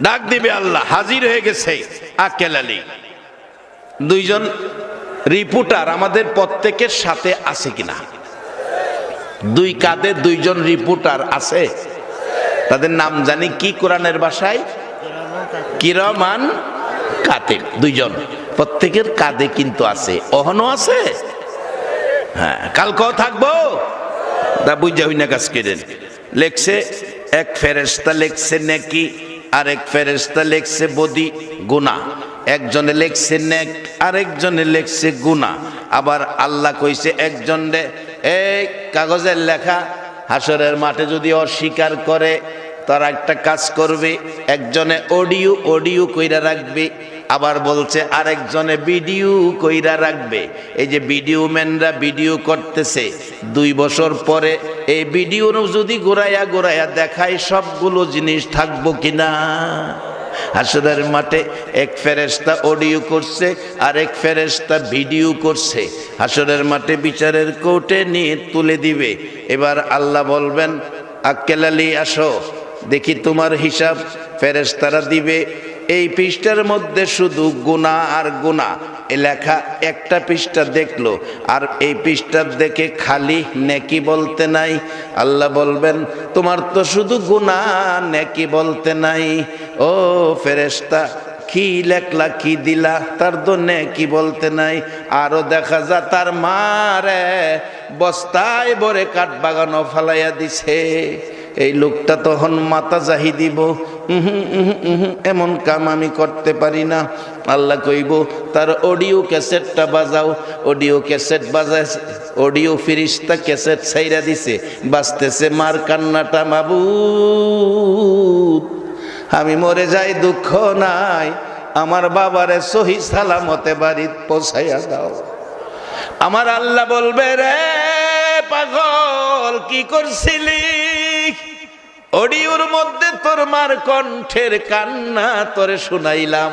ডাক দিবে আল্লাহ, হাজির হয়ে গেছে আক্কেল আলী। দুইজন রিপোর্টার আমাদের প্রত্যেকের সাথে আছে কিনা? দুই কাঁধে দুইজন রিপোর্টার আছে। তাদের নাম জানি কি কোরআনের ভাষায়? কিরামান কাতিব। দুইজন প্রত্যেকের কাঁধে কিন্তু আছে, অহনো আছে। হ্যাঁ, কালকেও থাকবো। তা বুঝা হই না কাজ করেন। লেখছে এক ফেরেশতা লেখছে নেকি, আরেক ফেরেশতা লেখছে বদি গুনাহ। একজনে লেখছে নেক, আরেকজনে লেখছে গুনাহ। আবার আল্লাহ কইছে একজনে এই কাগজের লেখা হাসরের মাঠে যদি অস্বীকার করে তারা একটা কাজ করবে, একজনে অডিও কইরা রাখবে, আবার বলছে আরেকজনে ভিডিও কইরা রাখবে। এই যে ভিডিও ম্যানরা ভিডিও করতেছে, 2 বছর পরে এই ভিডিও যদি ঘোরাইয়া দেখায় সবগুলো জিনিস থাকবো কিনা? হাসরের মাঠে এক ফেরেশতা অডিও করছে আর এক ফেরেশতা ভিডিও করছে। হাসরের মাঠে বিচারের কোর্টে নিয়ে তুলে দিবে। এবার আল্লাহ বলবেন আক্কেল আলী আসো দেখি তোমার হিসাব। ফেরেশতারা দিবে এই পৃষ্ঠার মধ্যে শুধু গুনাহ আর গুনাহ লেখা। একটা পৃষ্ঠা দেখলো আর এই পৃষ্ঠা দেখে খালি নেকি বলতে নাই। আল্লাহ বলবেন তোমার তো শুধু গুনাহ, নেকি বলতে নাই। ও ফেরেশতা কি লেখলা, কি দিলা, তার তো নেকি বলতে নাই। আরো দেখা যা তার মারে বস্তায় ভরে কাঠ বাগানো ফালাইয়া দিছে। এই লোকটা তখন মাথা জাহি দিব, এমন কাম আমি করতে পারি না। আল্লাহ কইব তার অডিও ক্যাসেটটা বাজাও। অডিও ক্যাসেট বাজাইছে, অডিও ফিরিস্তা ক্যাসেট ছাইরা দিছে, বাজতেছে মার কান্নাটা, মাবুদ আমি মরে যাই দুঃখ নাই, আমার বাবারে সহি সালামতে বাড়ি পৌঁছাইয়া দাও। আমার আল্লাহ বলবে রে পাগল কি করছিলি? অডিওর মধ্যে তোর মার কণ্ঠের কান্না তোরে শুনাইলাম।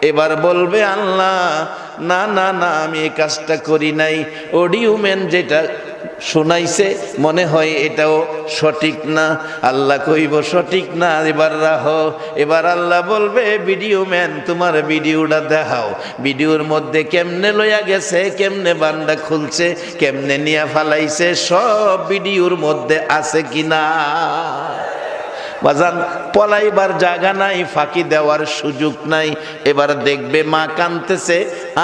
এবার বলবে আল্লাহ না না না আমি এই কাজটা করি নাই। অডিও ম্যান যেটা শোনাইছে মনে হয় এটাও সঠিক না। আল্লাহ কইব সঠিক না, এবার রাখো। এবার আল্লাহ বলবে ভিডিও ম্যান তোমার ভিডিওটা দেখাও। ভিডিওর মধ্যে কেমনে লইয়া গেছে, কেমনে বান্ডা খুলছে, কেমনে নিয়া ফালাইছে, সব ভিডিওর মধ্যে আছে কিনা। বাজান পলাইবার জায়গা নাই, ফাঁকি দেওয়ার সুযোগ নাই। এবার দেখবে মা কাঁদতেছে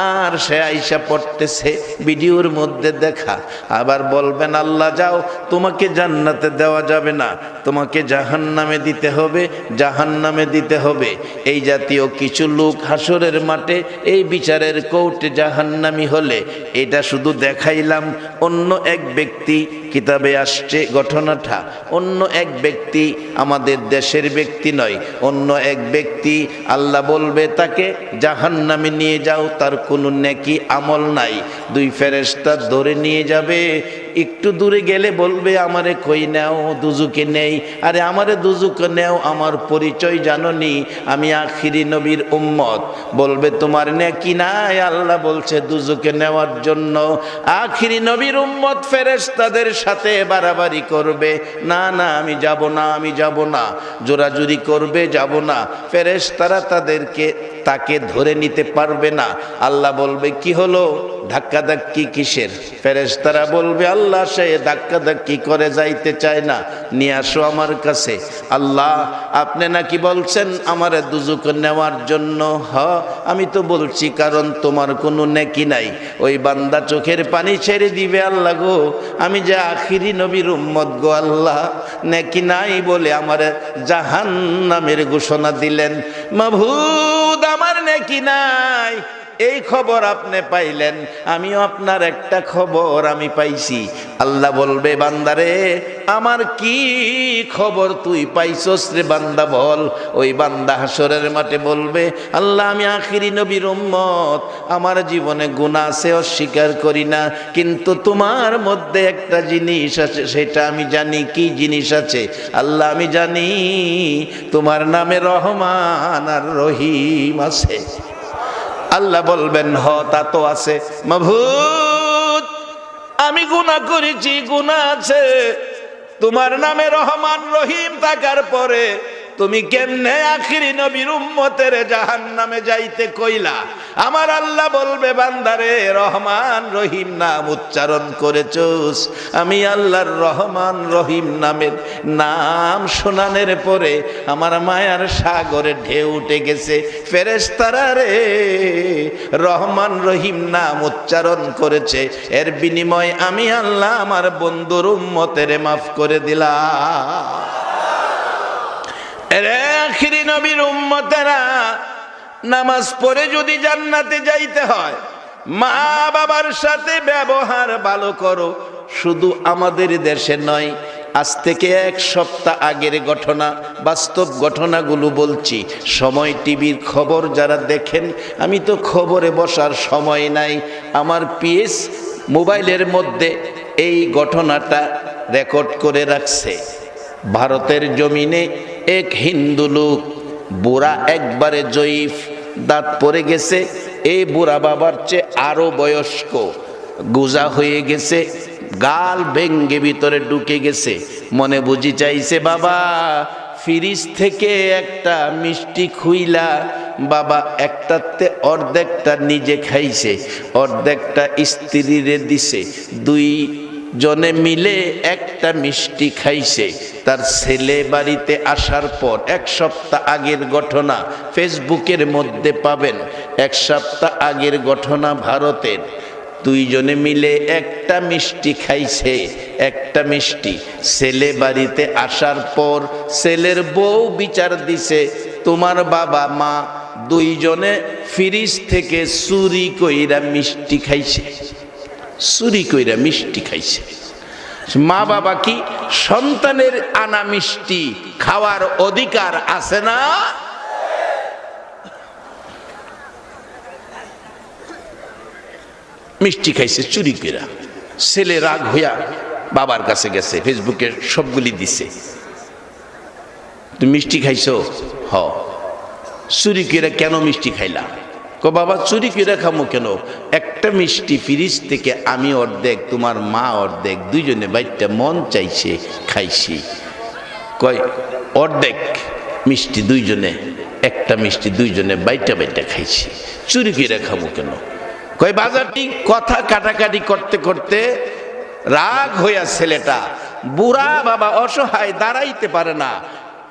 আর সে আইসা পড়তেছে ভিডিওর মধ্যে দেখা। আবার বলবেন আল্লাহ যাও, তোমাকে জান্নাতে দেওয়া যাবে না, তোমাকে জাহান্নামে দিতে হবে, জাহান্নামে দিতে হবে। এই জাতীয় কিছু লোক হাসরের মাঠে এই বিচারের কোর্টে জাহান্নামী হলে এটা শুধু দেখাইলাম। অন্য এক ব্যক্তি, কিতাবে আসছে ঘটনাটা, অন্য এক ব্যক্তি আমাদের দেশের ব্যক্তি নয়, অন্য এক ব্যক্তি আল্লাহ বলবে তাকে জাহান্নামে নিয়ে যাও, তার কোনো নেকি আমল নাই। 2 ফেরেশতা ধরে নিয়ে যাবে। একটু দূরে গেলে বলবে আমারে কই নেও, দুজুকে নেই। আরে আমারে দুজুকে নেও, আমার পরিচয় জানোনি, আমি আখিরি নবীর উম্মত। বলবে তোমার নেকি নাই, আল্লাহ বলছে দুজুকে নেওয়ার জন্য। আখিরি নবীর উম্মত ফেরেশতাদের সাথে বাড়াবাড়ি করবে, না না আমি যাব না, আমি যাব না, জোরাজুরি করবে, যাব না। ফেরেশতারা তাকে ধরে নিতে পারবে না। আল্লাহ বলবে কি হলো, ধাক্কাধাক্কি কিসের? ফেরেশতারা বলবে আল্লাহ সে ধাক্কাধাক্কি করে যাইতে চায় না, নিয়ে আসো আমার কাছে। আল্লাহ আপনি নাকি বলছেন আমারে দুজুকে নেওয়ার জন্য। আমি তো বলছি কারণ তোমার কোনো নেকি নাই। ওই বান্দা চোখের পানি ছেড়ে দিবে, আল্লাহ গো আমি যে আখিরি নবীর উম্মত গো আল্লাহ, নেকি নাই বলে আমারে জাহান্নামের ঘোষণা দিলেন। মাবুদ আমার নেকি নাই, এই খবর আপনি পাইলেন, আমিও আপনার একটা খবর আমি পাইছি। আল্লাহ বলবে বান্দারে আমার কি খবর তুই পাইছস রে বান্দা বল। ওই বান্দা হাসরের মাঠে বলবে আল্লাহ আমি আখিরি নবীর উম্মত, আমার জীবনে গুনাহ আছে অস্বীকার করি না, কিন্তু তোমার মধ্যে একটা জিনিস আছে সেটা আমি জানি। কি জিনিস আছে? আল্লাহ আমি জানি তোমার নামে রহমান আর রহিম আছে। আল্লাহ বলবেন হ তা তো আছে। মাবুদ আমি গুনাহ করেছি, গুনাহ আছে, তোমার নামে রহমান রহিম থাকার পরে তুমি কেমনে আখিরি নবীর উম্মতের জাহান্নামে যাইতে কইলা? আমার আল্লাহ বলবে, বান্দারে রহমান রহিম নাম উচ্চারণ করেছস, আমি আল্লাহর রহমান রহিম নামের নাম শোনানোর পরে আমার মায়ার সাগরে ঢেউ উঠে গেছে। ফেরেশতারা রে, রহমান রহিম নাম উচ্চারণ করেছে, এর বিনিময়ে আমি আল্লাহ আমার বন্ধুর উম্মতের মাফ করে দিলাম। রে আখিরি নবীর উম্মতেরা, নামাজ পড়ে যদি জান্নাতে যাইতে হয়, মা বাবার সাথে ব্যবহার ভালো করো। শুধু আমাদের দেশে নয়, আজ থেকে 1 সপ্তাহ আগের ঘটনা, বাস্তব ঘটনাগুলো বলছি। সময় টিভির খবর যারা দেখেন, আমি তো খবরে বসার সময় নাই, আমার পিএস মোবাইলের মধ্যে এই ঘটনাটা রেকর্ড করে রাখছে। ভারতের জমিনে এক হিন্দু লোক, বুড়া একবারে জয়ীফ, দাঁত পড়ে গেছে, এই বুড়া বাবার চেয়ে আরো বয়স্ক, গুজা হয়ে গেছে, গাল ভেঙ্গে ভিতরে ঢুকে গেছে। মনে বুঝি চাইছে, বাবা ফ্রিজ থেকে একটা মিষ্টি খুইলা, বাবা একটাতে অর্ধেকটা নিজে খাইছে, অর্ধেকটা স্ত্রীরে দিছে, 2 জনে মিলে একটা মিষ্টি খাইছে। তার ছেলে বাড়িতে আসার পর, 1 সপ্তাহ আগের ঘটনা, ফেসবুকের মধ্যে পাবেন। 1 সপ্তাহ আগের ঘটনা ভারতের। 2 জনে মিলে একটা মিষ্টি খাইছে, একটা মিষ্টি। ছেলে বাড়িতে আসার পর ছেলের বউ বিচার দিছে, তোমার বাবা মা 2 জনে ফ্রিজ থেকে চুরি কইরা মিষ্টি খাইছে, চুরি কইরা মিষ্টি খাইছে। মা বাবা কি সন্তানের আনা মিষ্টি খাওয়ার অধিকার আছে না? মিষ্টি খাইছে চুরি কইরা। ছেলে রাগ হইয়া বাবার কাছে গেছে, ফেসবুকে সবগুলি দিছে, তুমি মিষ্টি খাইছো? হ। চুরি কইরা কেন মিষ্টি খাইলা? কো বাবা চুরি কইরা খামো কেন? একটা মিষ্টি ফ্রিজ থেকে আমি অর্ধেক, তোমার মা অর্ধেক, 2 জনে বাইটটা মন চাইছে খাইছি। কয় অর্ধেক মিষ্টি 2 জনে, একটা মিষ্টি 2 জনে বাইটা বাইটা খাইছি, চুরি কইরা খামো কেন? কয় বাজারটি কথা কাটাকাটি করতে করতে রাগ হইয়া ছেলেটা, বুড়া বাবা অসহায়, দাঁড়াইতে পারে না,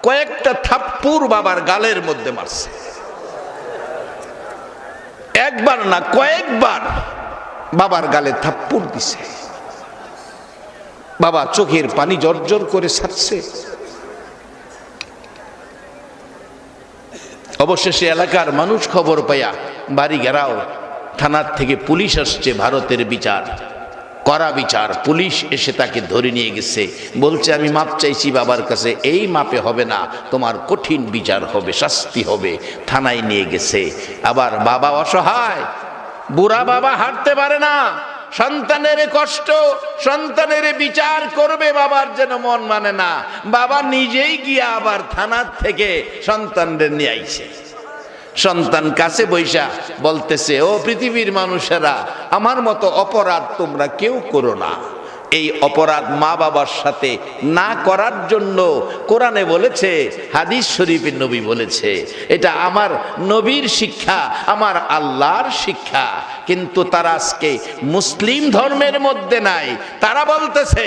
কয়েকটা থাপ্পড় বাবার গালের মধ্যে মারছে। একবার না, কয়েকবার বাবার গালে থাপ্পড় দিছে। বাবা চোখের পানি জর্জর করে ছাড়ছে। অবশেষে এলাকার মানুষ খবর পাইয়া বাড়ি ঘেরাও, থানার থেকে পুলিশ আসছে, ভারতের বিচার, কড়া বিচার। পুলিশ এসে তাকে ধরে নিয়ে গেছে, বলছে আমি মাপ চাইছি বাবার কাছে, এই মাপে হবে না, তোমার কঠিন বিচার হবে, শাস্তি হবে। থানায় নিয়ে গেছে। আবার বাবা অসহায়, বুড়া বাবা হাঁটতে পারে না, সন্তানের কষ্ট, সন্তানের বিচার করবে, বাবার যেন মন মানে না। বাবা নিজেই গিয়া আবার থানার থেকে সন্তানদের নিয়ে আইছে। সন্তান কাছে বৈশা বলতেছে, ও পৃথিবীর মানুষেরা, আমার মতো অপরাধ তোমরা কেউ করো না। এই অপরাধ মা বাবার সাথে না করার জন্য কোরআনে বলেছে, হাদিস শরীফে নবী বলেছে, এটা আমার নবীর শিক্ষা, আমার আল্লাহর শিক্ষা। কিন্তু তারা আজকে মুসলিম ধর্মের মধ্যে নাই। তারা বলতেছে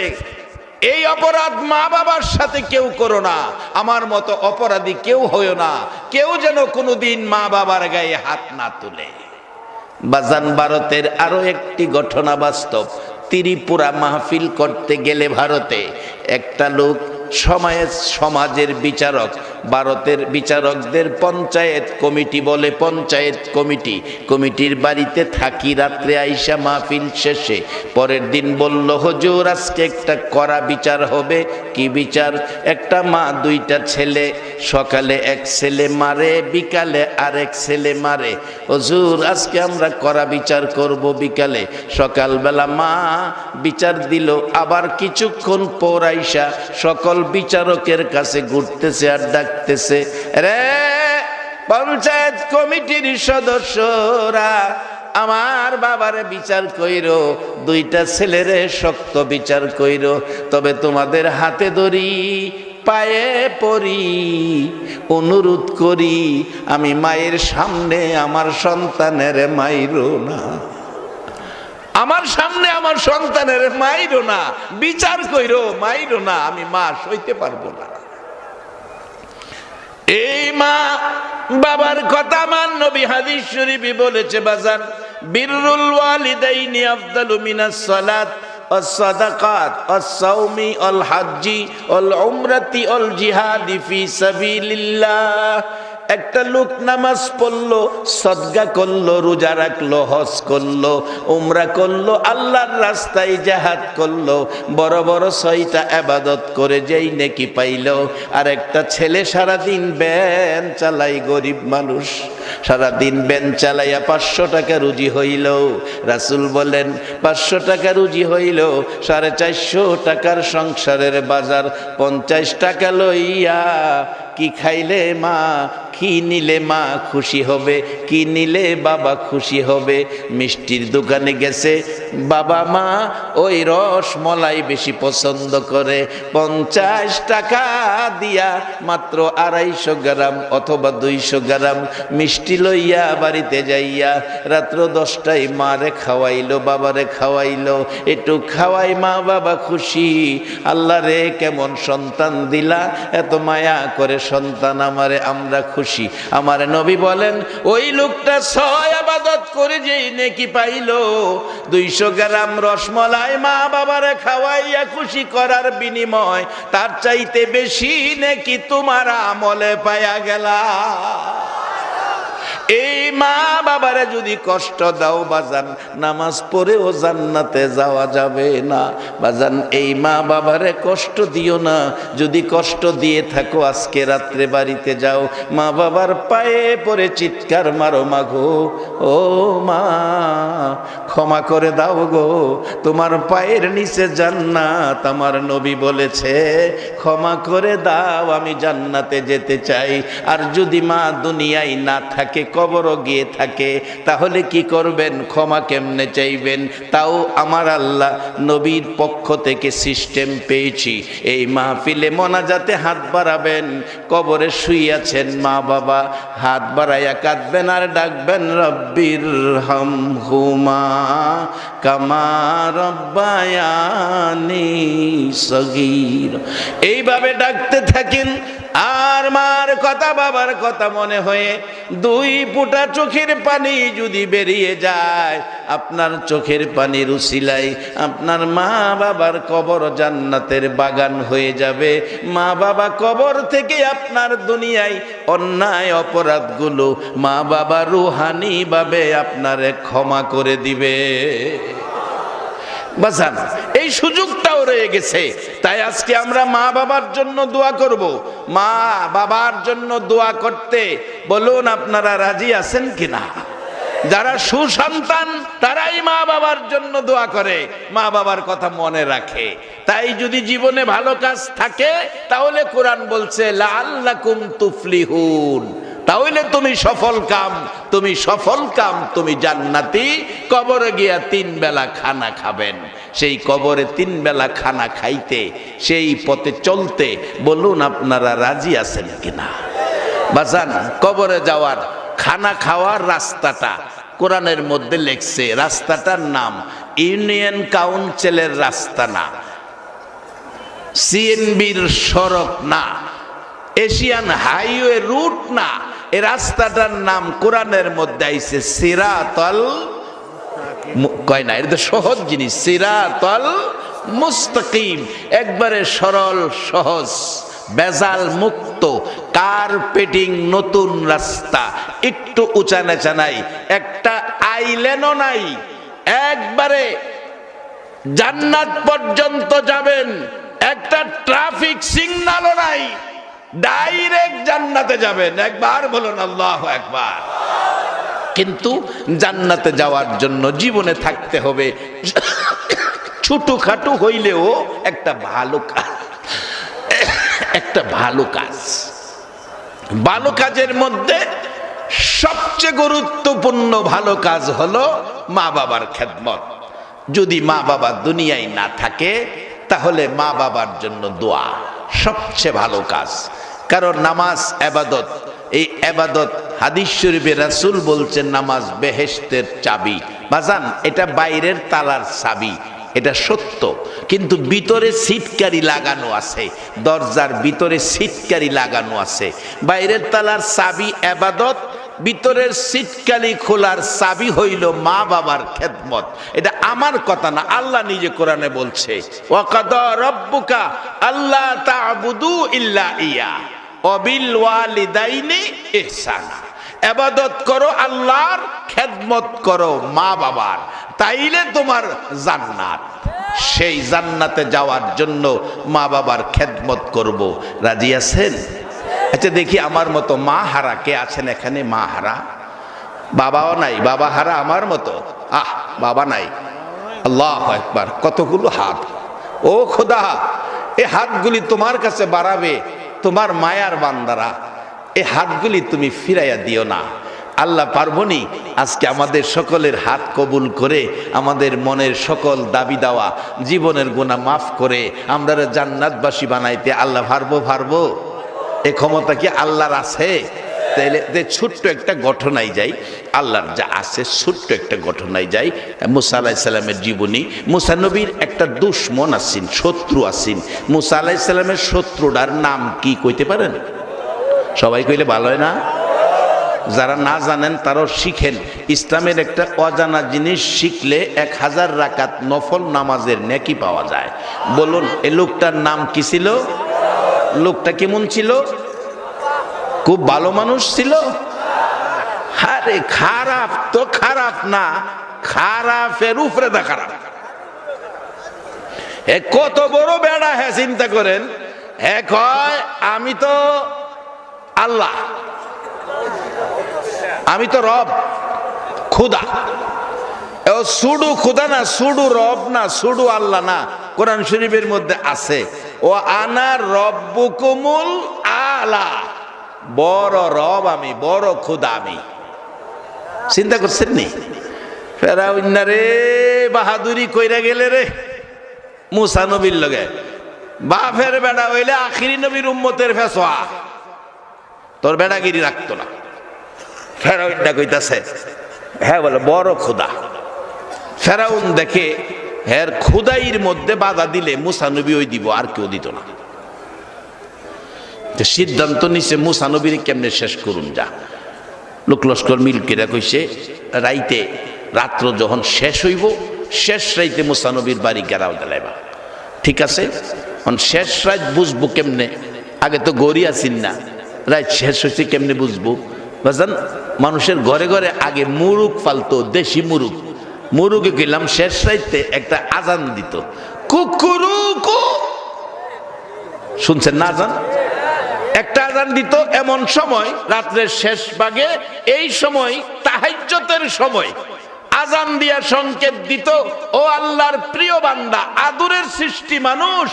এই অপরাধ মা বাবার সাথে কেউ করো না, আমার মতো অপরাধী কেউ হইও না, কেউ যেন কোনোদিন মা বাবার গায়ে হাত না তুলে। বাজান ভারতের আরো একটি ঘটনা বাস্তব। ত্রিপুরা মাহফিল করতে গেলে ভারতে একটা লোক সমাজের বিচারক, ভারতের বিচারকদের পঞ্চায়েত কমিটি বলে, পঞ্চায়েত কমিটির বাড়িতে থাকি। রাত্রে আইসা মাহফিল শেষে পরের দিন বলল, হুজুর আজকে একটা কড়া বিচার হবে। কি বিচার? একটা মা 2টা ছেলে, সকালে এক ছেলে মারে, বিকালে আরেক ছেলে মারে। হুজুর আজকে আমরা কড়া বিচার করব বিকালে। সকালবেলা মা বিচার দিল, আবার কিছুক্ষণ পর আইসা সকল বিচারকের কাছে ঘুরতেছে আর ডাকতেছে, রে পঞ্চায়েত কমিটির সদস্যরা, আমার বাবারে বিচার কইরো, 2টা ছেলেরে শক্ত বিচার কইরো, তবে তোমাদের হাতে ধরি পায়ে পড়ি, অনুরোধ করি, আমি মায়ের সামনে আমার সন্তানের মাইরো না, আমার সামনে আমার সন্তানের মাইরো না, বিচার কইরো, মাইরো না, আমি মা সইতে পারবো না। এই মা বাবার কথা মান, নবী হাদিস শরীফে বলেছে বাজার, বিররুল ওয়ালিদাইনি আফদালু মিনাস সালাত ওয়াস সাদাকাত ওয়াস সাওমি ওয়াল হজ্জি ওয়াল উমরাতি ওয়াল জিহাদি ফি সাবিলিল্লাহ। একটা লোক নামাজ পড়লো, সদকা করলো, রোজা রাখলো, হজ করলো, উমরা করলো, আল্লাহর রাস্তায় জিহাদ করলো, বড় বড় 6টা ইবাদত করে যেই নেকি পাইলো। আর একটা ছেলে সারাদিন ভ্যান চালাই, গরিব মানুষ, সারাদিন ভ্যান চালাইয়া 500 টাকা রুজি হইল। রাসূল বলেন 500 টাকা রুজি হইল, 450 টাকার সংসারের বাজার, 50 টাকা লইয়া কি খাইলে মা, কি নিলে মা খুশি হবে, কি নিলে বাবা খুশি হবে। মিষ্টির দোকানে গেছে, বাবা মা ওই রসমলাই বেশি পছন্দ করে, 50 টাকা দিয়া মাত্র 250 গ্রাম অথবা 200 গ্রাম মিষ্টি লইয়া বাড়িতে যাইয়া রাত্র 10টায় মারে খাওয়াইলো, বাবারে খাওয়াইলো, একটু খাওয়াই মা বাবা খুশি। আল্লাহ রে কেমন সন্তান দিলা, এত মায়া করে সন্তান আমারে, আমরা খুশি। আমার নবী বলেন ওই লোকটা 6 ইবাদত করে যেই নেকি পাইলো, 200 গ্রাম রসমলাই মা বাবারে খাওয়াইয়া খুশি করার বিনিময় তার চাইতে বেশি নেকি তোমার আমলে পায়া গেলা। এই মা বাবারে যদি কষ্ট দাও বাজান, নামাজ পড়েও জান্নাতে যাওয়া যাবে না বাজান। এই মা বাবারে কষ্ট দিও না, যদি কষ্ট দিয়ে থাকো আজকে রাত্রে বাড়িতে যাও, মা বাবার পায়ে পড়ে চিৎকার মারো, মাগো ও মা ক্ষমা করে দাও গো, তোমার পায়ের নিচে জান্নাত, আমার নবী বলেছে ক্ষমা করে দাও, আমি জান্নাতে যেতে চাই। আর যদি মা দুনিয়ায় না থাকে, কবরও গিয়ে থাকে, তাহলে কি করবেন, ক্ষমা কেমনে চাইবেন? তাও আমার আল্লাহ নবীর পক্ষ থেকে সিস্টেম পেয়েছি, এই মাহফিলে মোনাজাতে হাত বাড়াবেন, কবরে শুইয়াছেন মা বাবা, হাত বাড়াইয়া কাঁদবেন আর ডাকবেন রব্বির হামহুমা কামা রব্বায়ানি সগীর। এইভাবে ডাকতে থাকেন। আর মার কথা বাবার কথা মনে হয়ে 2 ফোঁটা চোখের পানি যদি বেরিয়ে যায়, আপনার চোখের পানির উসিলায় আপনার মা বাবার কবর জান্নাতের বাগান হয়ে যাবে। মা বাবা কবর থেকে আপনার দুনিয়ায় অন্যায় অপরাধগুলো মা বাবা রুহানি ভাবে আপনারে ক্ষমা করে দিবে। বাজান এই সুযোগটাও রয়ে গেছে, তাই আজকে আমরা মা বাবার জন্য দোয়া করব। মা বাবার জন্য দোয়া করতে বলুন আপনারা রাজি আছেন কিনা? যারা সুসন্তান তারাই মা বাবার জন্য দোয়া করে, মা বাবার কথা মনে রাখে। তাই যদি জীবনে ভালো কাজ থাকে তাহলে কোরআন বলছে লাআল্লাকুম তুফলিহুন, তাহলে তুমি সফল কাম, তুমি সফল কাম, তুমি জান্নাতি। কবরে গিয়া 3 বেলা খানা খাবেন, সেই কবরে 3 বেলা খানা খাইতে, সেই পথে চলতে বলুন আপনারা রাজি আছেন কিনা? বাজান কবরে যাওয়ার খানা খাওয়ার রাস্তাটা কোরআনের মধ্যে লেখছে, রাস্তাটার নাম ইউনিয়ন কাউন্সিলের রাস্তা না, সিএনবির সড়ক না, এশিয়ান হাইওয়ে রুট না, এই রাস্তাটার নাম কোরআনের মধ্যে আইছে সিরাতাল, কয় না, এটা তো সহজ জিনিস, সিরাতাল মুস্তাকিম, একবারে সরল সহজ বেজাল মুক্ত কার্পেটিং নতুন রাস্তা, একটু উঁচা নেচা নাই, একটা আইল্যান্ডও নাই, একবারে জান্নাত পর্যন্ত যাবেন, একটা ট্রাফিক সিগন্যালও নাই, ডাইরেক্ট জান্নাতে যাবেন। একবার বলুন আল্লাহু আকবার। কিন্তু জান্নাতে যাওয়ার জন্য জীবনে থাকতে হবে ছোটখাটো হইলেও একটা ভালো কাজ, একটা ভালো কাজ। ভালো কাজের মধ্যে সবচেয়ে গুরুত্বপূর্ণ ভালো কাজ হলো মা বাবার খেদমত। যদি মা বাবা দুনিয়ায় না থাকে তাহলে মা বাবার জন্য দোয়া। সবচেয়ে ভালো কাজ। কারণ নামাজ ইবাদত, এই ইবাদত হাদিস শরীফে রাসূল বলছেন নামাজ বেহেশতের চাবি। বাজান, এটা বাইরের তালার চাবি, এটা সত্য, কিন্তু ভিতরে সিটকারি লাগানো আছে, দরজার ভিতরে সিটকারি লাগানো আছে। বাইরের তালার চাবি ইবাদত, ভিতরের সিটকালি খোলার চাবি হইল মা বাবার খেদমত। এটা আমার কথা না, আল্লাহ নিজে কোরআনে বলছে, ওয়াকাদা রাব্বুকা আল্লা তা'বুদু ইল্লা ইয়া ওয়া বিল ওয়ালিদাইনি ইহসানা। ইবাদত করো আল্লাহর, খেদমত করো মা বাবার, তাইলে তোমার জান্নাত। সেই জান্নাতে যাওয়ার জন্য মা বাবার খেদমত করব। রাজি আছেন? আচ্ছা দেখি আমার মতো মা হারা কে আছেন এখানে? মা হারা, বাবাও নাই, বাবা হারা আমার মতো। বাবা নাই, আল্লাহু আকবার, কতগুলো হাত। ও খোদা, এই হাতগুলি তোমার কাছে বাড়াবে তোমার মায়ার বান্দারা, এই হাতগুলি তুমি ফিরাইয়া দিও না। আল্লাহ পারবনি আজকে আমাদের সকলের হাত কবুল করে আমাদের মনের সকল দাবি দাওয়া, জীবনের গুনাহ মাফ করে আমরা জান্নাতবাসী বানাইতে? আল্লাহ পারবো? এ ক্ষমতা কি আল্লাহর আছে? তাইলে ছোট্ট একটা ঘটনায় যাই, আল্লাহর যা আছে ছোট্ট একটা ঘটনায় যাই। মুসা আলাইহিস সালামের জীবনী। মুসা নবীর একটা দুশমন আছেন, শত্রু আছেন। মুসা আলাইহিস সালামের শত্রুটার নাম কি কইতে পারেন? সবাই কইলে ভালো হয় না? যারা না জানেন তারাও শিখেন। ইসলামের একটা অজানা জিনিস শিখলে 1000 রাকাত নফল নামাজের নেকি পাওয়া যায়। বলুন, এই লোকটার নাম কি ছিল? লোকটা কেমন ছিল? খুব ভালো মানুষ ছিল? আরে খারাপ তো খারাপ না, খারাপের উপরে দা খারাপ। কত বড় বেড়া, হ্যাঁ চিন্তা করেন। কয় আমি তো আল্লাহ, আমি তো রব, খুদা। সুডু খুদা না, সুডু রব না, সুডু আল্লাহ না। কোরআন শরীফের মধ্যে আছে, ও আনা রব্বুকুমুল আলা, বড় রব আমি, বড় খুদা আমি। চিন্তা করছেন নি? ফেরাউন রে বাহাদুরি কইরা গেলে রে মুসা নবীর লগে। বাপের বেড়া হইলে আখিরি নবীর উম্মতের ফেসোয়া, তোর বেড়াগিরি রাখতো না। ফেরাউন কইতাছে, হ্যাঁ বলে বড় খুদা। ফেরাউন দেখে এর খুদাইর মধ্যে বাধা দিলে মুসা নবী ওই দিব, আর কেউ দিত না। সিদ্ধান্ত নিছে মুসা নবীর কেমনে শেষ করুন। যা লোক লস্কর মিলকেরা কইছে, রাত্র যখন শেষ হইব, শেষ রাইতে মুসা নবীর বাড়ি গেরাও দিলাইবা। ঠিক আছে, শেষ রাত বুঝবো কেমনে? আগে তো গড়ি আসিন না, রাত শেষ হয়েছে কেমনে বুঝবো? বুঝলেন, মানুষের ঘরে ঘরে আগে মুরুগ ফালতো, দেশি মুরুগ। মুরুগে গেলাম শেষ রাইতে একটা আজান দিত, কুকুরুকু, শুনছেন না আজান? একটা আজান দিত এমন সময়, রাত্রের শেষ ভাগে, এই সময় তাহাজ্জুদের সময় আজান দিয়া সংকেত দিত, ও আল্লাহর প্রিয় বান্দা, আদরের সৃষ্টি মানুষ,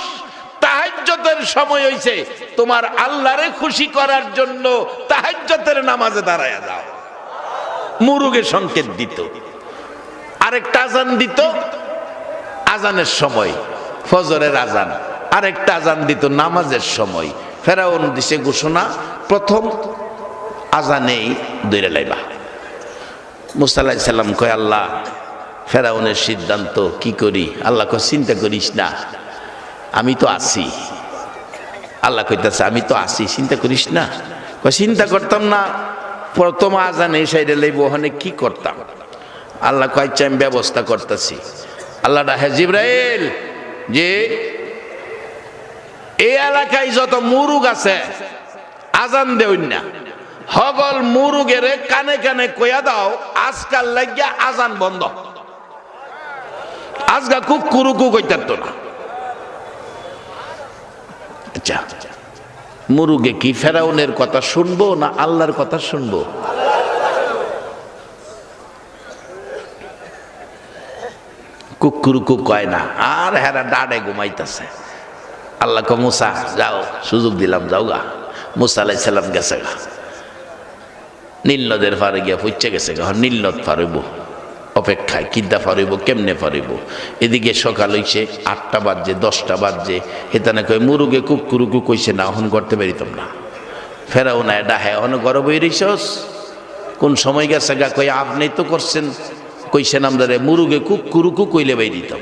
তাহাজ্জুদের সময় হইছে, তোমার আল্লাহরে খুশি করার জন্য তাহাজ্জুদের নামাজে দাঁড়ায়া যাও। মুরুগে সংকেত দিত। আরেকটা আজান দিত আজানের সময়, ফজরের আজান। আরেকটা আজান দিত নামাজের সময়। ফেরাউন দিছে ঘোষণা, প্রথম আজানেই দৈরে লাইবা। মুসা আলাইহিস সালাম কয়, আল্লাহ ফেরাউনের সিদ্ধান্ত কি করি? আল্লাহ কয়, চিন্তা করিস না, আমি তো আছি। আল্লাহ কইতাছে, আমি তো আছি, চিন্তা করিস না। কয়, চিন্তা করতাম না, প্রথম আজানে সাইডে লাইব, ওখানে কি করতাম? আল্লাহ কয়, আচ্ছা আমি ব্যবস্থা করতেছি। আল্লাহ ডাকে, জিবরাইল, যে এই এলাকায় যত মুরুগ আছে আজান দেউন না, হগল মুরুগের কানে কানে কইয়া দাও, আজকাল লাগিয়া আজান বন্ধ, আজকা কুকুরুকু কইতারতো না। আচ্ছা, মুরুগে কি ফেরাউনের কথা শুনবো না আল্লাহর কথা শুনবো? কুকুরুকু কয় না, আর হেরা ডাডে ঘুমাইতেছে। আল্লাহ কো, মুসা যাও, সুযোগ দিলাম, যাও গা। মুসা আলাইহিস সালাম গেছে গা, নীল নদের পারে গিয়া পৌঁছে গেছে গা। নীল নদ পার হইব, অপেক্ষায় কিদ্দা ফারিব কেমনে ফারিব। এদিকে সকাল হইছে 8টা বাজছে 10টা বাজছে, হেতানে কয় মুরুগে কুকুরুকু কইছে না অহন করতে পারিতাম না। ফেরাও না ডাহে অহন গরব হয়ে রইছস, কোন সময় গেছে গা কই আপনি তো করছেন, কইছেন আমাদের মুরুগে কুকুরুকু কইলে বাই দিতাম,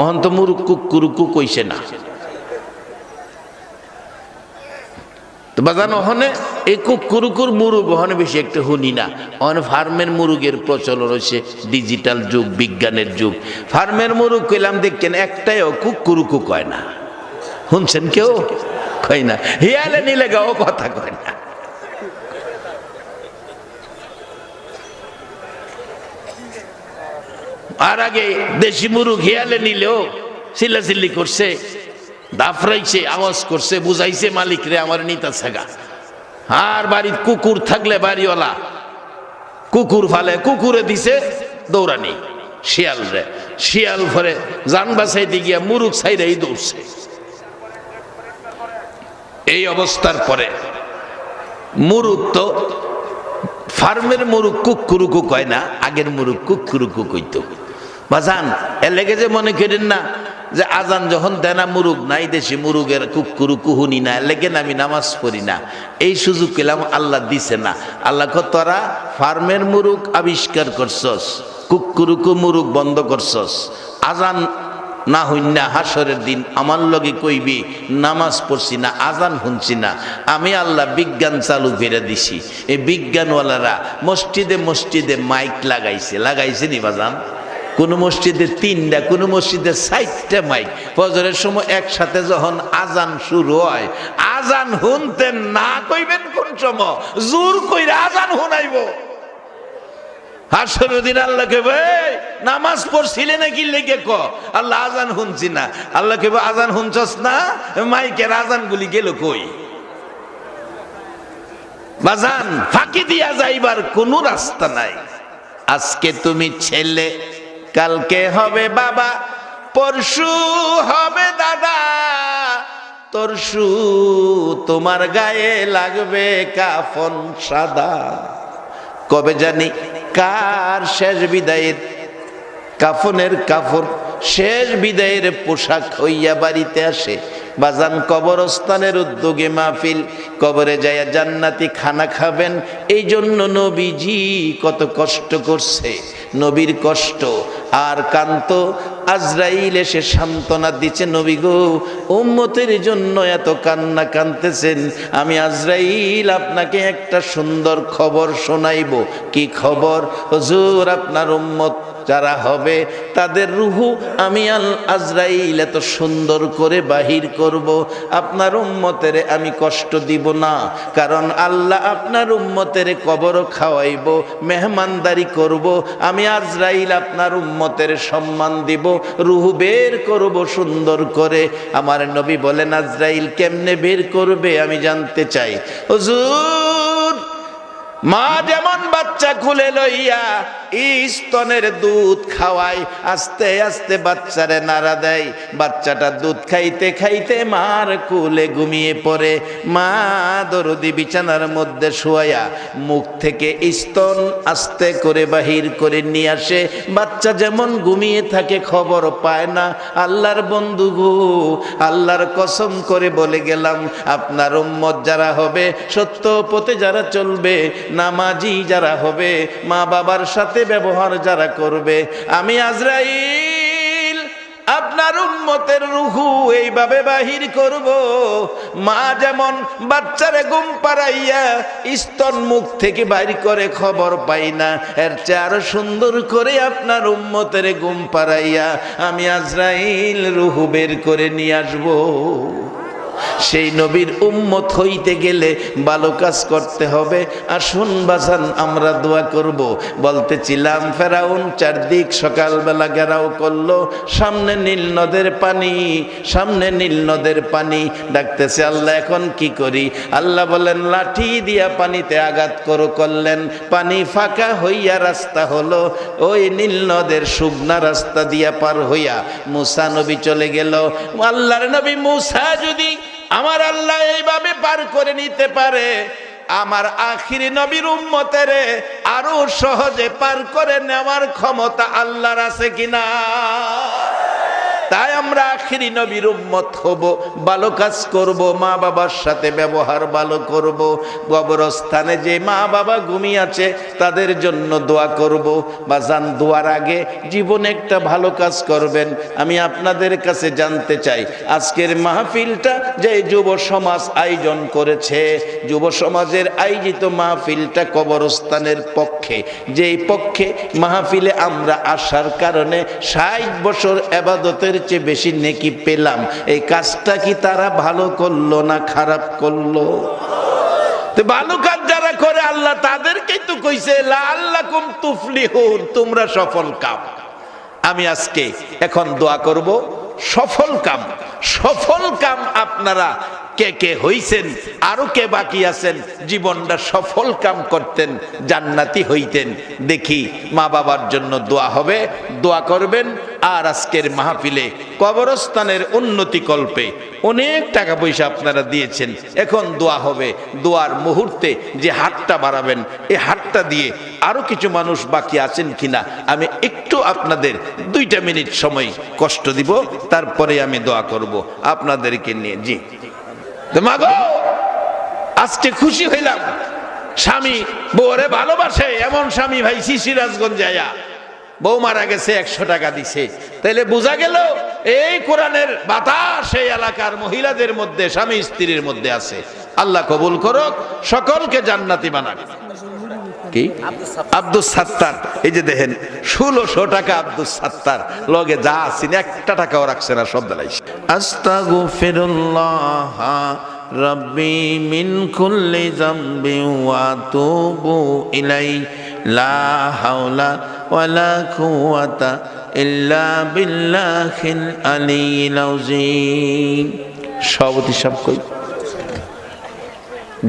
অহন তো মুরুগ কুকুরুকু কইছে না। তো বাজান ওখানে এই কুকুরুকুর মুরুগ ওখানে বেশি একটা শুনি না। ওখানে ফার্মের মুরুগের প্রচলন হয়েছে, ডিজিটাল যুগ, বিজ্ঞানের যুগ। ফার্মের মুরুগ কইলাম দেখছেন একটাইও কুকুরুকু কয় না, শুনছেন কেউ কয় না, হিয়ালে নিলে গাও কথা কয় না। আর আগে দেশি মুরুগ হিয়ালে নিলেও চিল্লাচিল্লি করছে, দাফরাইছে, আওয়াজ করছে, বুঝাইছে মালিক রে আমার নিতা ছাগা। আর বাড়ির কুকুর থাকলে বাড়িওয়ালা কুকুর ফালে, কুকুরে দিছে দৌড়ানি শিয়াল রে, শিয়াল ফরে জান বাঁচাইতে গিয়া মুরুগ ছাইরাই দৌড়ছে। এই অবস্থার পরে মুরুগ তো ফার্মের মুরুগ কুকুরুকু কয় না, আগের মুরুগ কুকুরুকু কইত। বাজান এর লেগে যে মনে করেন না যে আজান যখন দেনা মুরুগ নাই, দেশি মুরুগের কুকুরুকু হুনি না, লেগে আমি নামাজ পড়ি না, এই সুযোগ পেলাম আল্লাহ দিছে না। আল্লাহ তোরা ফার্মের মুরুগ আবিষ্কার করছস, কুকুরুকু মুরুগ বন্ধ করছস, আজান না হইন না হাসরের দিন আমার লগে কইবি নামাজ পড়ছি না, আজান শুনছি না। আমি আল্লাহ বিজ্ঞান চালু করে দিছি। এই বিজ্ঞানওয়ালারা মসজিদে মসজিদে মাইক লাগাইছে নি বাজান? কোন মসজিদে 3টা, কোন মসজিদে 4টা মাইক। ফজরের সময় একসাথে যখন আজান শুরু হয়, আজান শুনতেন না কইবেন কোন সময়, জোর কইরা আজান শুনাইব। হাসরের দিন আল্লাহ কইবে নামাজ পড়ছিলে নাকি, লেগে ক আল্লাহ আজান শুনছি না। আল্লাহ কইবে আজান শুনছস না, মাইকের আজান গুলি গেল কই? বাজান ফাঁকি দিয়া যাইবার কোন রাস্তা নাই। আজকে তুমি ছেলে, কালকে হবে বাবা, পরশু হবে দাদা, তরশু তোমার গায়ে লাগবে কাফন সাদা। কবে জানি কার শেষ বিদায়ের কাফনের কাপড়, শেষ বিদায়ের পোশাক হইয়া বাড়িতে আসে। বাজান কবরস্থানের উদ্যোগে মাহফিল, কবরে যাইয়া জান্নাতি খানা খাবেন। এই জন্য নবীজি কত কষ্ট করছে, নবীর কষ্ট আর কান্ত। আজরাইল এসে সান্ত্বনা দিচ্ছে, নবী গো উম্মতের জন্য এত কান্না কাঁদতেছেন, আমি আজরাইল আপনাকে একটা সুন্দর খবর শোনাইব। কি খবর? হুজুর আপনার উম্মত যারা হবে তাদের রুহু আমি আজরাইল এত সুন্দর করে বাহির করব, আপনার উম্মতের আমি কষ্ট দিব না। কারণ আল্লাহ আপনার উম্মতের কবর খাওয়াইব, মেহমানদারি করব। আমি আজরাইল আপনার উম্মতের সম্মান দিব, রুহু বের করব সুন্দর করে। আমার নবী বলেন আজরাইল কেমনে বের করবে আমি জানতে চাই। হুজুর মা যেমন বাচ্চা খুলে লইয়া স্তনের দুধ খাওয়ায়, আস্তে আস্তে বাচ্চারে নাড়া দেয়, বাচ্চাটা দুধ খাইতে খাইতে মার কোলে ঘুমিয়ে পড়ে। মা দরদি বিছানার মধ্যে শোয়া মুখ থেকে স্তন আস্তে করে বাহির করে নিয়ে আসে। বাচ্চা যেমন ঘুমিয়ে থাকে খবর পায় না। আল্লাহর বন্ধু গো, আল্লাহর কসম করে বলে গেলাম, আপনার উম্মত যারা হবে, সত্য পথে যারা চলবে, নামাজি যারা হবে, মা বাবার সাথে ব্যবহার যারা করবে, আমি আজরাইল আপনার উম্মতের রূহু এইভাবে বাহির করব। মা যেমন বাচ্চারে ঘুম পাড়াইয়া স্তন মুখ থেকে বাইর করে খবর পাই না, এর চেয়ে আরো সুন্দর করে আপনার উম্মতের ঘুম পাড়াইয়া আমি আজরাইল রূহু বের করে নিয়ে আসবো। সেই নবীর উম্মত হইতে গেলে ভালো কাজ করতে হবে। আসুন বাজান আমরা দোয়া করব। বলতেছিলাম ফেরাউন চারদিক সকালবেলা ঘেরাও করলো, সামনে নীল নদের পানি, সামনে নীল নদের পানি। ডাকতেছে আল্লাহ এখন কি করি? আল্লাহ বলেন লাঠি দিয়া পানিতে আঘাত করলেন, পানি ফাঁকা হইয়া রাস্তা হলো। ওই নীল নদের শুকনা রাস্তা দিয়া পার হইয়া মুসা নবী চলে গেল। আল্লাহর নবী মুসা যদি আমার আল্লাহ এইভাবে পার করে নিতে পারে, আমার আখিরি নবীর উম্মতের আরো সহজে পার করে নেওয়ার ক্ষমতা আল্লাহর আছে কিনা? তাই আমরা আখিরি নবীর উম্মত হব, ভালো কাজ করব, মা বাবার সাথে ব্যবহার ভালো করব, কবরস্থানে যে মা বাবা ঘুমিয়ে আছে তাদের জন্য দোয়া করব। বাজান, দোয়ার আগে জীবনে একটা ভালো কাজ করবেন। আমি আপনাদের কাছে জানতে চাই, আজকের মাহফিলটা যে যুব সমাজ আয়োজন করেছে, যুব সমাজের আয়োজিত মাহফিলটা কবরস্থানের পক্ষে, যেই পক্ষে মাহফিলে আমরা আসার কারণে 60 বছর ইবাদতের চেয়ে বেশি নেকি পেলাম, এই কাজটা কি তারা ভালো করলো না খারাপ করলো? তো ভালো কাজ যারা করে আল্লাহ তাদেরকেই তো কইছে লাআল্লাকুম তুফলিহুন, তোমরা সফল কাম। আমি আজকে এখন দোয়া করব সফল কাম। সফল কাম আপনারা কে কে হইছেন, আরো কে বাকি আছেন জীবনটা সফল কাম করতেন, জান্নাতি হইতেন? দেখি মা বাবার জন্য দোয়া হবে, দোয়া করবেন। আর আজকের মাহফিলে কবরস্থানের উন্নতি কল্পে অনেক টাকা পয়সা আপনারা দিয়েছেন, এখন দোয়া হবে। দোয়ার মুহূর্তে যে হাতটা বাড়াবেন, এই হাতটা দিয়ে আরো কিছু মানুষ বাকি আছেন কিনা আমি একটু আপনাদের 2 মিনিট সময় কষ্ট দিব, তারপরে আমি দোয়া করব আপনাদেরকে নিয়ে। জি মাগো, আজকে খুশি হইলাম, স্বামী বউরে ভালোবাসে এমন স্বামী ভাইছি সিরাজগঞ্জ যায়া, বউ মারা গেছে 100 টাকা দিছে। তাইলে বোঝা গেল এই কোরআনের বাতাস এই এলাকার মহিলাদের মধ্যে, স্বামী স্ত্রীর মধ্যে আছে। আল্লাহ কবুল করুক, সকলকে জান্নাতি বানাক। কি আব্দুস সাত্তার, এই যে দেখেন 1600 টাকা আব্দুস সাত্তার, লগে যা আছেন 1 টাকাও রাখছে না, সব দাঁড়াইছে। আস্তাগফিরুল্লাহ রাব্বি মিন কুল্লি যামবি ওয়া আতুবু ইলাই, লা হাওলা ওয়ালা কুওয়াতা ইল্লা বিল্লাহিল আলিয়্যিল আযীম। সভাপতি সাহেব কই?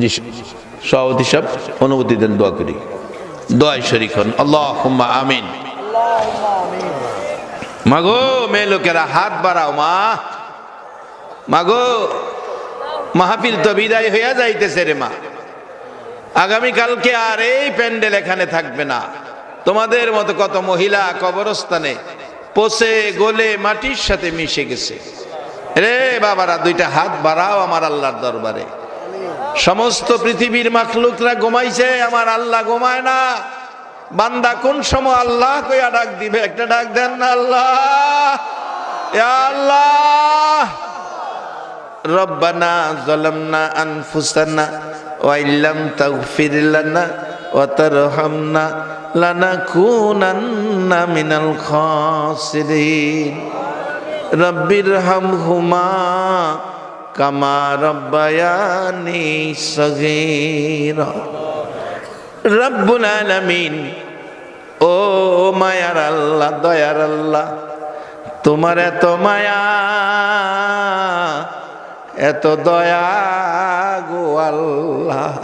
জি সভাপতি সাহেব অনুমতি দেন, দোয়া করি। দোয়ায় শরীক হন। আল্লাহুম্মা আমিন। মাগো মেয়ে লোকেরা হাত বাড়াও। মাগো মাহফিল তো বিদায় হইয়া যাইতেছে রে মা, আগামীকালকে আর এই প্যান্ডেল এখানে থাকবে না। তোমাদের মতো কত মহিলা কবরস্থানে পচে গলে মাটির সাথে মিশে গেছে রে বাবারা, 2টা হাত বাড়াও আমার আল্লাহর দরবারে। সমস্ত পৃথিবীর মাখলুকরা ঘুমাইছে, আমার আল্লাহ ঘুমায় না। বান্দা কোন সময় আল্লাহ কইয়া ডাক দিবে, একটা ডাক দেন না, আল্লাহ ইয়া আল্লাহ। রব্বানা যালামনা আনফুসানা ওয়া ইল্লাম তাগফির লানা ওয়া তারহামনা লানাকুনান্না মিনাল খাসিরিন। রব্বিরহামহুমা কামা রব্বায়ানি সগীরা। রব্বুল আলামিন, ও মায়ার আল্লাহ, দয়ার আল্লাহ, তোমার এত মায়া এত দয়া গো আল্লাহ।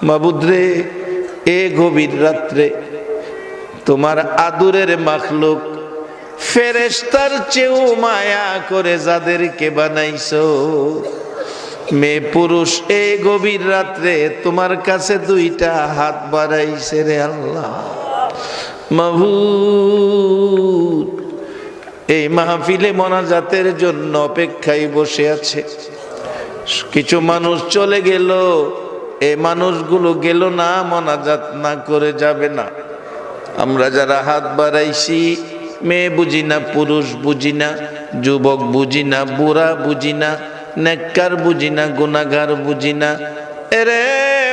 মাবুদ রে, এ গভীর রাত্রে তোমার আদুরের মাখলুক ফেরেশতার চেয়েও মায়া করে যাদেরকে বানাইছো, মেয়ে পুরুষ এই গভীর রাত্রে তোমার কাছে 2টা হাত বাড়াইছে রে আল্লাহ। মাবুদ, এই মাহফিলে মোনাজাতের জন্য অপেক্ষায় বসে আছে। কিছু মানুষ চলে গেল, এই মানুষগুলো গেল না, মোনাজাত না করে যাবে না। আমরা যারা হাত বাড়াইছি, মেয়ে বুঝি না, পুরুষ বুঝি না, যুবক বুঝি না, বুড়া বুঝি না, নেককার বুঝি না, গুনাহগার বুঝি না। এরে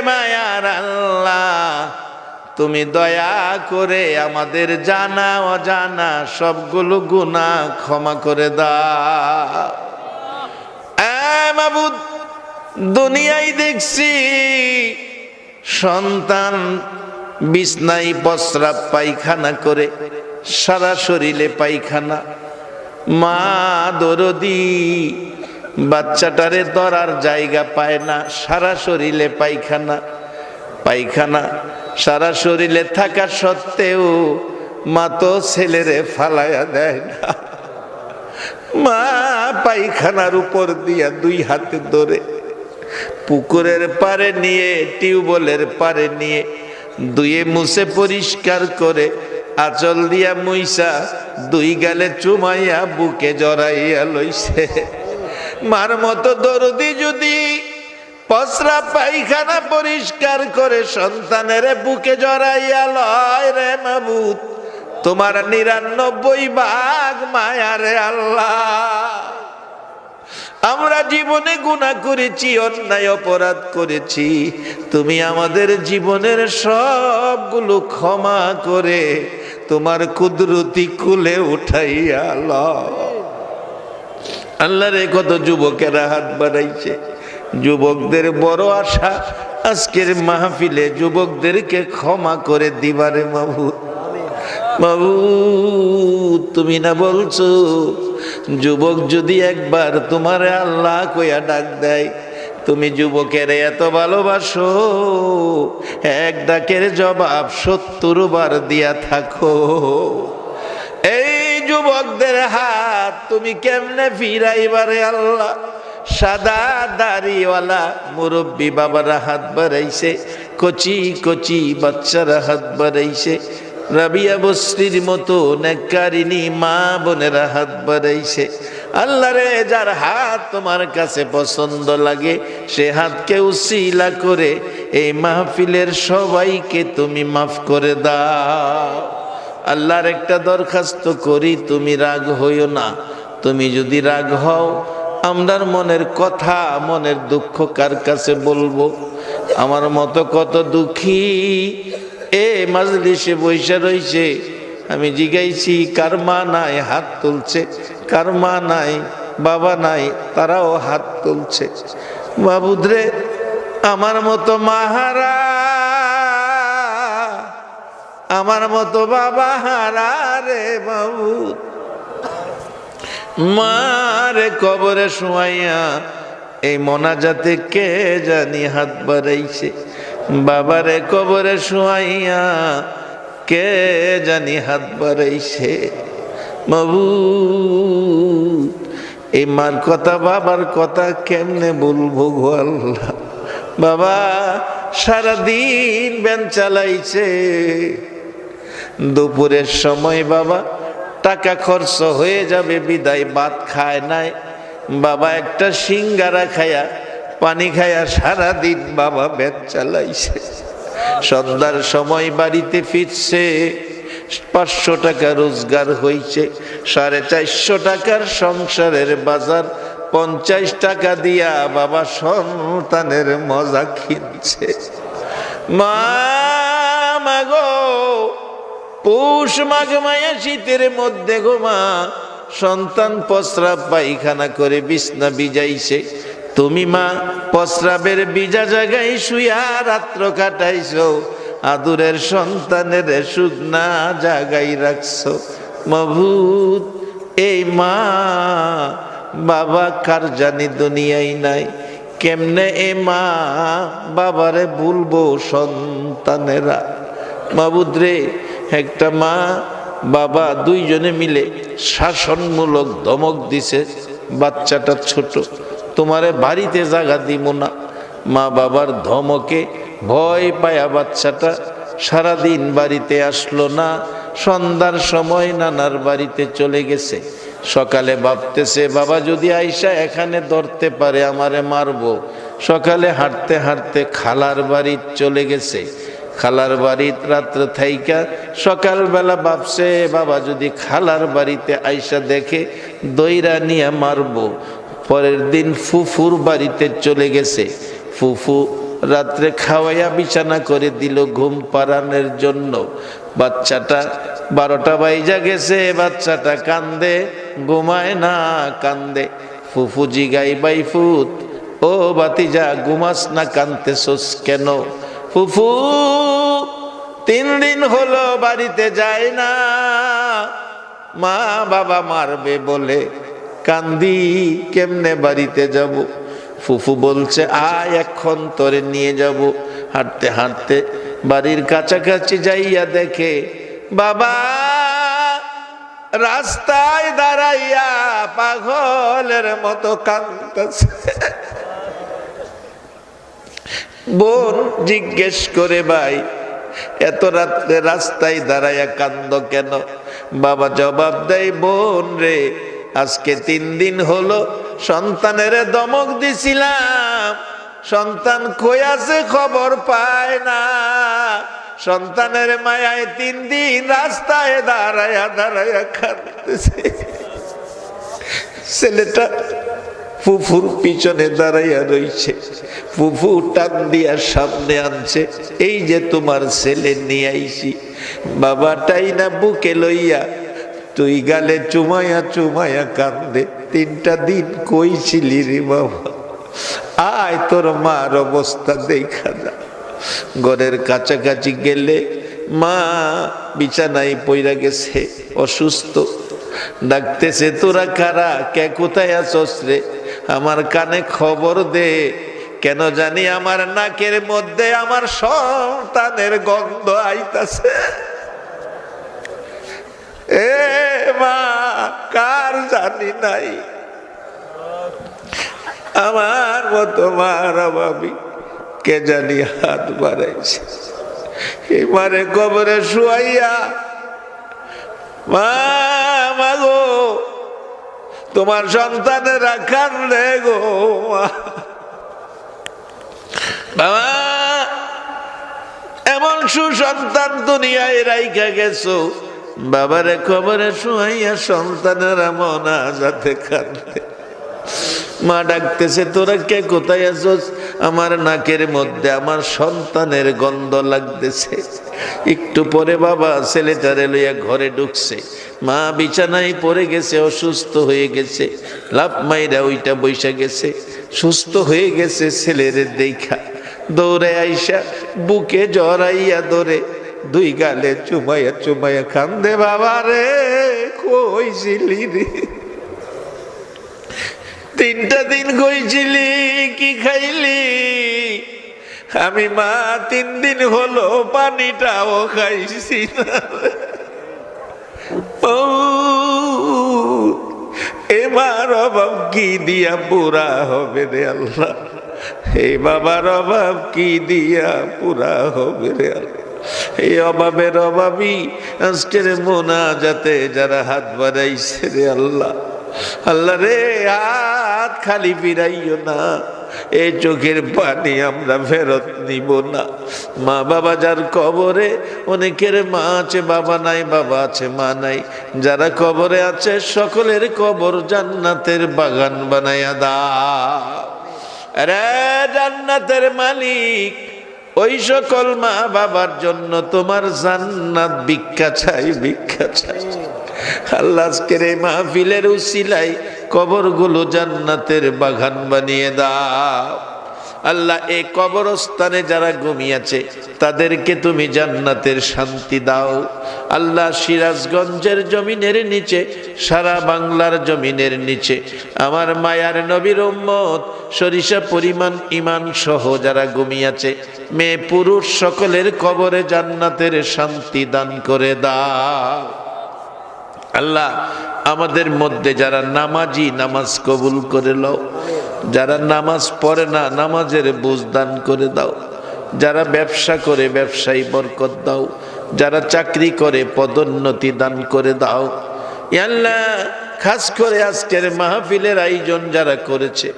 মায়ার আল্লাহ, তুমি দয়া করে আমাদের জানা অজানা সবগুলো গুনাহ ক্ষমা করে দাও। মাবুদ, দুনিয়ায় দেখছি সন্তান বিছনায় প্রস্রাব পায়খানা করে, সারা শরীরে পায়খানা। মা দরদি বাচ্চাটারে ধরার জায়গা পায় না, সারা শরীরে পায়খানা। পায়খানা সারা শরীরে থাকা সত্ত্বেও মা তো ছেলেরে ফালাইয়া দেয় না। মা পায়খানার উপর দিয়া 2 হাতে ধরে পুকুরের পারে নিয়ে, টিউবওয়েলের পারে নিয়ে ধুয়ে মুছে পরিষ্কার করে আঁচল দিয়া মুইসা দুই গালে চুমাইয়া বুকে জড়াইয়া লইছে। মার মতো দরদি যদি পসরা পায়খানা পরিষ্কার করে সন্তানের বুকে জড়াইয়া লয় রে মাবুদ, তোমার ৯৯ ভাগ মায়া রে আল্লাহ। আমরা জীবনে গুনাহ করেছি, অন্যায় অপরাধ করেছি, তুমি আমাদের জীবনের সবগুলো ক্ষমা করে তোমার কুদরতি কুলে উঠাইয়া লও। আল্লাহ রে, কত যুবকেরা হাত বাড়াইছে। যুবকদের বড় আশা আজকের মাহফিলে যুবকদেরকে ক্ষমা করে দিবারে মাবুদ। মাবুদ, তুমি না বলছো যুবক যদি একবার তোমারে আল্লাহ কইয়া ডাক দেয়, তুমি যুবকের এত ভালোবাসো, এক ডাকের জবাব ৭০ বার দিয়া থাকো। এই যুবকদের হাত তুমি কেমনে ফিরাইবারে আল্লাহ? সাদা দাড়িওয়ালা মুরব্বী বাবারা হাত বাড়াইছে, কচি কচি বাচ্চারা হাত বাড়াইছে, রাবিয়া বস্তির মতো নেককারিনী মা বোনেরা হাত বাড়াইছে। আল্লাহ রে, যার হাত তোমার কাছে পছন্দ লাগে সে হাতকে উসিলা করে এই মাহফিলের সবাইকে তুমি মাফ করে দাও। আল্লাহর একটা দরখাস্ত করি, তুমি রাগ হইও না। তুমি যদি রাগ হও, আমরার মনের কথা, মনের দুঃখ কার কাছে বলবো? আমার মতো কত দুঃখী এ মাজলিসে বৈশা রইছে। আমি জিগাইছি কার মা নাই, হাত তুলছে। কার মা নাই, বাবা নাই, তারাও হাত তুলছে। বাবুদরে, আমার মতো মাহারা, আমার মতো বাবা হারা রে বাবুদ। মারে কবরে শুয়াইয়া এই মোনাজাতে কে জানি হাত বাড়াইছে। বাবারে কবরে শুয়াইয়া কে জানি হাত বাড়াইছে। মাবুদ, এই মার কথা বাবার কথা কেমনে বলবো গো আল্লাহ? বাবা সারাদিন ভ্যান চালাইছে, দুপুরের সময় বাবা টাকা খরচ হয়ে যাবে বিদায় ভাত খায় নাই। বাবা একটা সিঙ্গারা খায়া পানি খায়া সারাদিন বাবা ভ্যান চালাইছে। সন্ধ্যার সময় বাড়িতে ফিরছে, ৫০০ টাকা রোজগার হয়েছে, ৪৫০ টাকার সংসারের বাজার, ৫০ টাকা দিয়া বাবা সন্তানের মজা কিনছে। মা মাগো, পৌষ মাঘ মায়া শীতের মধ্যে গো মা, সন্তান প্রস্রাব পায়খানা করে বিছনা ভিজাইছে। তুমি মা প্রস্রাবের ভিজা জায়গায় শুয়া রাত্র কাটাইছো, আদুরের সন্তানের শুকনা জায়গায় রাখছো। মাবুদ, এই মা বাবা কার জানি দুনিয়ায় নাই। কেমনে এ মা বাবারে ভুলবো সন্তানেরা? মাবুদ রে, একটা মা বাবা দুইজনে মিলে শাসনমূলক ধমক দিছে, বাচ্চাটা ছোট, তোমারে বাড়িতে জায়গা দিব না। মা বাবার ধমকে ভয় পায়া বাচ্চাটা সারাদিন বাড়িতে আসলো না। সন্ধ্যার সময় নানার বাড়িতে চলে গেছে। সকালে ভাবতেছে বাবা যদি আইসা এখানে ধরতে পারে আমারে মারবো। সকালে হাঁটতে হাঁটতে খালার বাড়ি চলে গেছে। খালার বাড়িত রাত্রে থাইকা সকালবেলা ভাবছে বাবা যদি খালার বাড়িতে আইসা দেখে দইরা নিয়ে মারবো। পরের দিন ফুফুর বাড়িতে চলে গেছে। ফুফু রাত্রে খাওয়াইয়া বিছানা করে দিল ঘুম পাড়ানোর জন্য। বাচ্চাটা 12টা বাইজা গেছে, বাচ্চাটা কান্দে, ঘুমায় না, কান্দে। ফুফু জিগাই বাইফুত, ও বাতিজা ঘুমাস না, কান্দতেছস কেন? ফুফু 3 দিন হলো বাড়িতে যায় না, মা বাবা মারবে বলে কান্দি, কেমনে বাড়িতে যাব? ফুফু বলছে আয় এখন তোরে নিয়ে যাব। হাঁটতে হাঁটতে বাড়ির কাছাকাছি যাইয়া দেখে বাবা রাস্তায় দাঁড়াইয়া পাগলের মতো কাঁদতেছে। বোন জিজ্ঞেস করে ভাই এত রাত্রে রাস্তায় দাঁড়াইয়া কান্দ কেন? বাবা জবাব দেয়, বোন রে, আজকে 3 দিন হলো সন্তানের দমক দিছিলাম, সন্তান কই আছে খবর পায় না। সন্তানের মায়ায় 3 দিন রাস্তায় দাঁড়াইয়া দাঁড়াইয়া কাঁদতেছে। ছেলেটা ফুফুর পিছনে দাঁড়াইয়া রইছে, ফুফু টান দিয়া সামনে আনছে, এই যে তোমার ছেলে নিয়ে আইছি। বাবাটাই না বুকে লইয়া তুই গালে চুমাইয়া চুমাইয়া কান্দে, 3টা দিন কই ছিলি রে বাবা? আয় তোর মার অবস্থা দেখা যা। ঘরের কাছাকাছি গেলে মা বিছানায় পইরা গেছে, অসুস্থ। ডাকতেছে, তোরা কারা, কে কোথায় আছস রে? আমার কানে খবর দে, কেন জানি আমার নাকের মধ্যে আমার সন্তানের গন্ধ আইতাছে। এ মা, কার জানি নাই, আমার মতো মারা ভাবি কে জানি হাত বাড়াইছে। এবারে কবরে শুয়াইয়া, মা মাগো তোমার সন্তানেরা কান্দে গো বাবা, এমন সুসন্তান দুনিয়ায় রাইখা গেছো। বাবারে কবরে শুয়াইয়া সন্তানেরা মোনাজাতে কান্দে। মা ডাকতেছে, তোরা কে কোথায় আছস? আমার নাকের মধ্যে আমার সন্তানের গন্ধ লাগতেছে। একটু পরে বাবা ছেলেটারে লইয়া ঘরে ঢুকছে। মা বিছানায় পড়ে গেছে, অসুস্থ হয়ে গেছে, লাফ মাইরা ওইটা বৈশা গেছে, সুস্থ হয়ে গেছে। ছেলেরে দেখা দৌড়ে আইসা বুকে জড়াইয়া ধরে 2 গালে চুমাইয়া চুমাইয়া কান্দে, বাবা রে কই ছিলি রে? 3টা দিন কইছিলি, কি খাইলি? আমি মা 3 দিন হলো পানিটাও খাইছি না। এবার অভাব কি দিয়া পুরা হবে রে আল্লাহ? এই বাবার অভাব কি দিয়া পুরা হবে রে আল্লাহ? এই অভাবের অভাবী আজকের মোনাজাতে যারা হাত বাড়াইছে রে আল্লাহ, আল্লাহ রে হাত খালি ফিরাইও না। এই চোখের পানি আমরা ফেরত নিব না। মা বাবা যার কবরে, অনেকের মা আছে বাবা নাই, বাবা আছে মা নাই, যারা কবরে আছে সকলের কবর জান্নাতের বাগান বানায়া দাও। আরে জান্নাতের মালিক, ওই সকল মা বাবার জন্য তোমার জান্নাত ভিক্ষা চাই, ভিক্ষা চাই। আল্লাহ আজকের এই মাহফিলের উসিলায় কবরগুলো জান্নাতের বাগান বানিয়ে দাও। আল্লাহ এই কবরস্থানে যারা ঘুমিয়েছে তাদেরকে তুমি জান্নাতের শান্তি দাও। আল্লাহ সিরাজগঞ্জের জমিনের নিচে, সারা বাংলার জমিনের নিচে আমার মায়ার নবীর উম্মত সরিষা পরিমাণ ঈমান সহ যারা ঘুমিয়েছে, মেয়ে পুরুষ সকলের কবরে জান্নাতের শান্তি দান করে দাও। আল্লাহ আমাদের মধ্যে যারা নামাজি, নামাজ কবুল করে লও। যারা নামাজ পড়ে না, নামাজের বুঝ দান করে দাও। যারা ব্যবসা করে ব্যবসায় বরকত দাও। যারা চাকরি করে পদোন্নতি দান করে দাও। আল্লাহ খাস করে আজকের মাহফিলের আয়োজন যারা করেছে,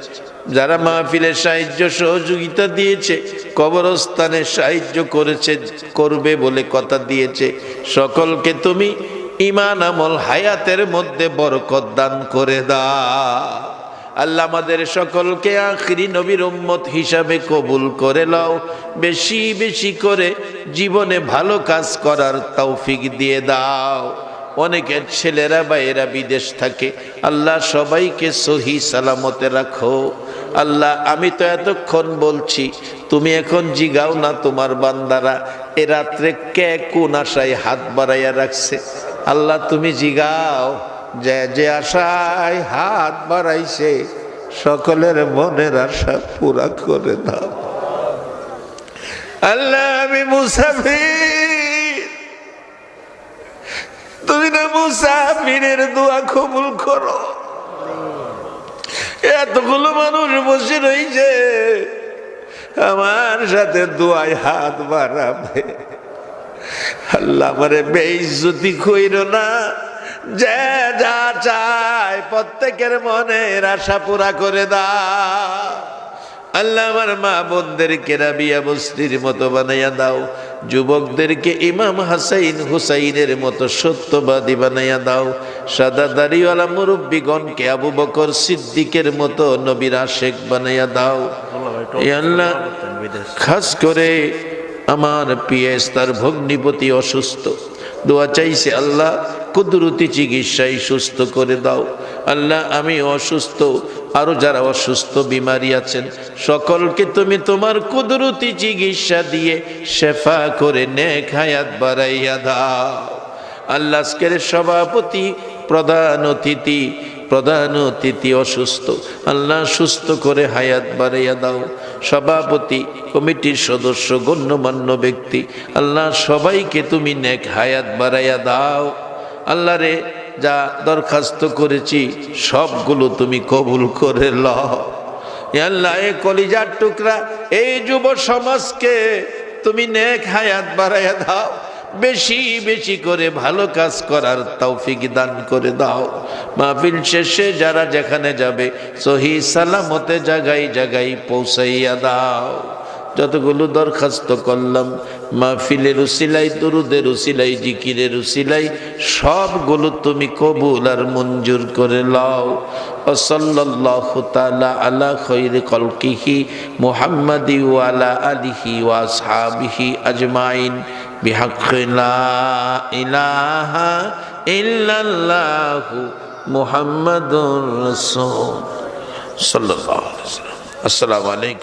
যারা মাহফিলের সাহায্য সহযোগিতা দিয়েছে, কবরস্থানে সাহায্য করেছে, করবে বলে কথা দিয়েছে, সকলকে তুমি ঈমান আমল হায়াতের মধ্যে বরকত দান করে দাও। আল্লাহ আমাদের সকলকে আখিরি নবীর উম্মত হিসাবে কবুল করে লও। বেশি বেশি করে জীবনে ভালো কাজ করার তৌফিক দিয়ে দাও। অনেকের ছেলেরা বাইরা বিদেশ থাকে, আল্লাহ সবাইকে সহি সালামতে রাখো। আল্লাহ আমি তো এতক্ষণ বলছি, তুমি এখন জিগাও না তোমার বান্দারা এ রাত্রে কে কোন আশায় হাত বাড়াইয়া রাখছে। আল্লাহ তুমি জিগাও, যে যে আশায় হাত বাড়াইছে সকলের মনের আশা পুরা করে দাও। আল্লাহ আমি মুসাফির, তুমি না মুসাফিরের দোয়া কবুল করো। এতগুলো মানুষ বসে রয়েছে আমার সাথে দোয়ায় হাত বাড়াবে, আল্লাহ আমারে বেইজ্জতি কইরো না, যে যা চায় প্রত্যেকের মনের আশা পুরা করে দাও। আল্লাহ আমার মা বোনদেরকে রাবিয়া বস্তির মতো বানাইয়া দাও, যুবকদেরকে ইমাম হাসাইন হুসাইনের মতো সত্যবাদী বানাইয়া দাও, সাদা দাড়িওয়ালা মুরব্বীগণকে আবু বকর সিদ্দিকের মতো নবীর আশেক বানাইয়া দাও। এ আল্লাহ, খাস করে আমার পিএস তার ভগ্নিপতি অসুস্থ, দোয়া চাইছে আল্লাহ কুদরতি চিকিৎসায় সুস্থ করে দাও। আল্লাহ আমি অসুস্থ, আরো যারা অসুস্থ বিমারি আছেন সকলকে তুমি তোমার কুদরতি চিকিৎসা দিয়ে শেফা করে নেক হায়াত বাড়াইয়া দাও। আল্লাহ আজকের সভাপতি প্রধান অতিথি অসুস্থ, আল্লাহ সুস্থ করে হায়াত বাড়াইয়া দাও। সভাপতি, কমিটির সদস্য, গণ্যমান্য ব্যক্তি, আল্লাহ সবাইকে তুমি নেক হায়াত বাড়াইয়া দাও। আল্লাহ রে, যা দরখাস্ত করেছি সবগুলো তুমি কবুল করে লও। আল্লাহ এই কলিজার টুকরা এই যুব সমাজকে তুমি নেক হায়াত বাড়াইয়া দাও, বেশি বেশি করে ভালো কাজ করার তৌফিক দান করে দাও। মাহফিল শেষে যারা যেখানে যাবে সহি সালামতে জায়গায় জায়গায় পৌঁছাইয়া দাও। যতগুলো দরখাস্ত করলাম মাহফিলের উসিলাই, দুরুদের উসিলাই, জিকিরের উসিলাই, সবগুলো তুমি কবুল আর মঞ্জুর করে লও। সাল্লাল্লাহু তাআলা আলা খায়রি খালকিহি মুহাম্মাদি ওয়া আলা আলিহি ওয়া আসহাবিহি আজমাইন বিহাক্কি লা ইলাহা ইল্লাল্লাহু মুহাম্মাদুর রাসূল সাল্লাল্লাহু আলাইহি ওয়াসাল্লাম। আসসালামু আলাইকুম।